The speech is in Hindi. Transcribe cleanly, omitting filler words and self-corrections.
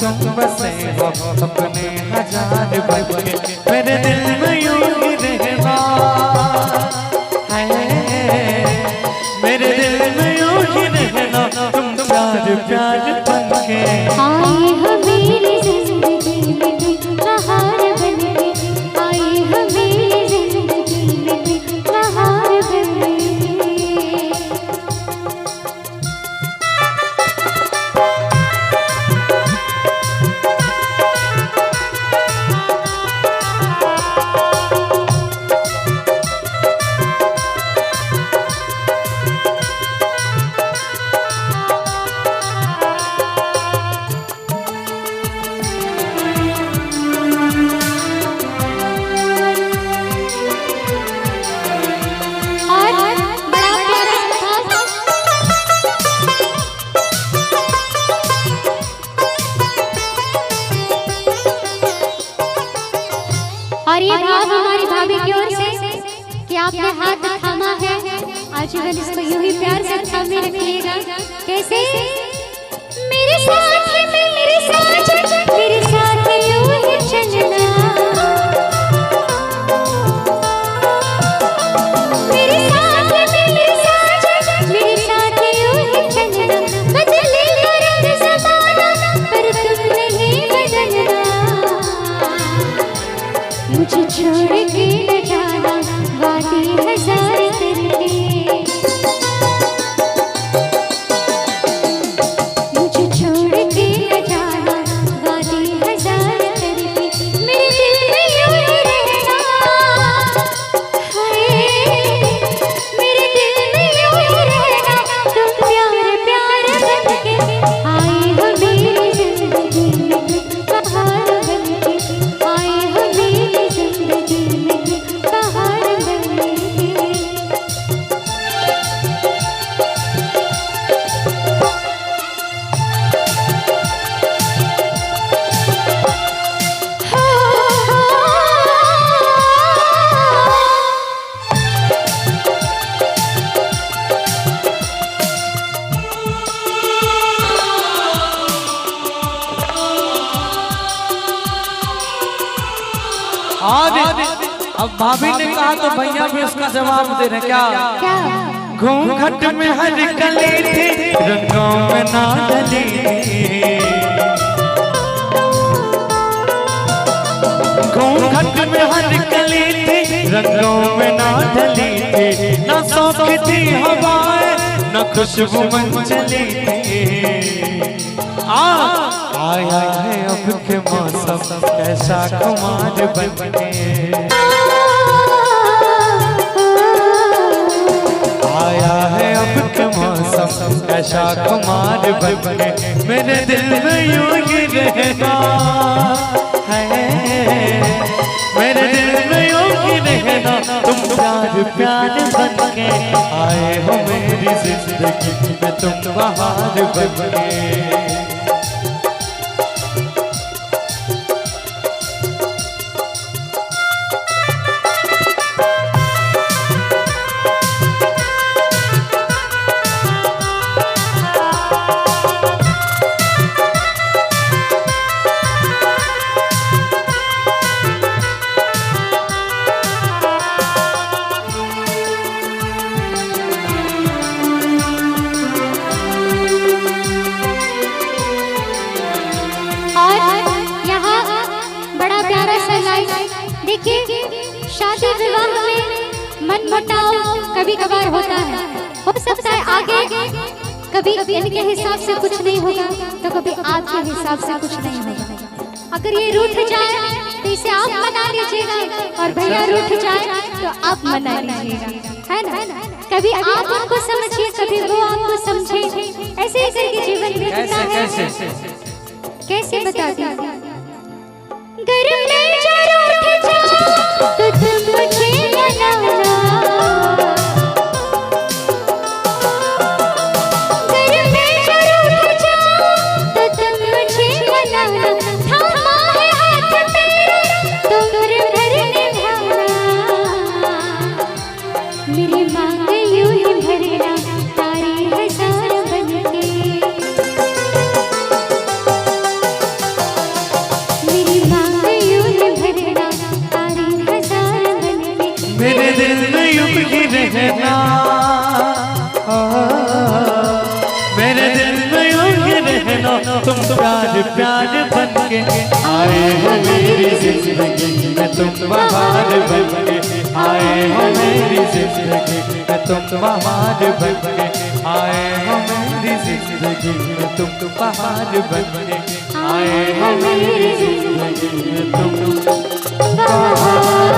तुम बसे हो अपने हजार बन के, मेरे दिल में यूं ही रहना है, मेरे दिल में यूं ही रहना, तुम प्यार प्यार बन के। आए हो मेरी जिंदगी में तुम बहार बन के, आए हो मेरी जिंदगी में तुम बहार बन के। और ये भाव हमारी भाभी की ओर से कि आपने हाथ थामा है, आजीवन इसको यूं ही प्यार से थामे रखिएगा। कैसे? मेरे साथ मेरे साथ मेरे साथ यूं ही चलना, मेरे साथ मेरे साथ यूं ही चलना, बदलेगा रंग ज़माना पर तुम नहीं बदलना, मुझे छोड़ के न जाना वादे हजार करके, मुझे छोड़ के न जाना वादे हजार करके, मेरे दिल में यूं ही रहना है, मेरे दिल में यूं ही रहना, तुम प्यार प्यार बन के। आए हो मेरी जिंदगी में तुम बहार बन के, आए हो मेरी जिंदगी में तुम बहार बन के। अब भाभी ने कहा तो भैया भी उसका जवाब दे रहे। क्या? घूंघट में हर कली थी, रंगों में ना ढली थी, घूंघट में हर कली थी, रंगों में ना ढली थी, न सौंपी थी हवाएं न खुशबू मन चली थी। आया है अब के मौसम कैसा कुमार बन के, आया है अब के मौसम कैसा कुमार बन के, मेरे दिल में यूं ही रहना है, मेरे दिल में यूं ही रहना, तुम प्यार प्यार बन के, आए हो मेरी जिंदगी में तुम बहार बन के। देखिए, शादी विवाह में मनमुटाव कभी कभार होता है, हो सकता है आगे कभी इनके हिसाब से कुछ नहीं होगा तो कभी आपके हिसाब से कुछ नहीं होगा। अगर ये रूठ जाए तो इसे आप मना लीजिएगा और भैया रूठ जाए तो आप मना लीजिएगा, है ना? कभी आप उनको समझिए, कभी वो आपको समझे, ऐसे करके जीवन बीतता है। कैसे बता दीजिए? गरम नहीं जा रूठ जा तो तुम मुझे मनाना, तुम प्यार प्यार बन के आए हो मेरी जिंदगी में, तुम बहार बन के आए हो मेरी जिंदगी में, तुम बहार बन के आए हो मेरी जिंदगी में, तुम बहार बन के आए हो मेरी जिंदगी में, तुम बहार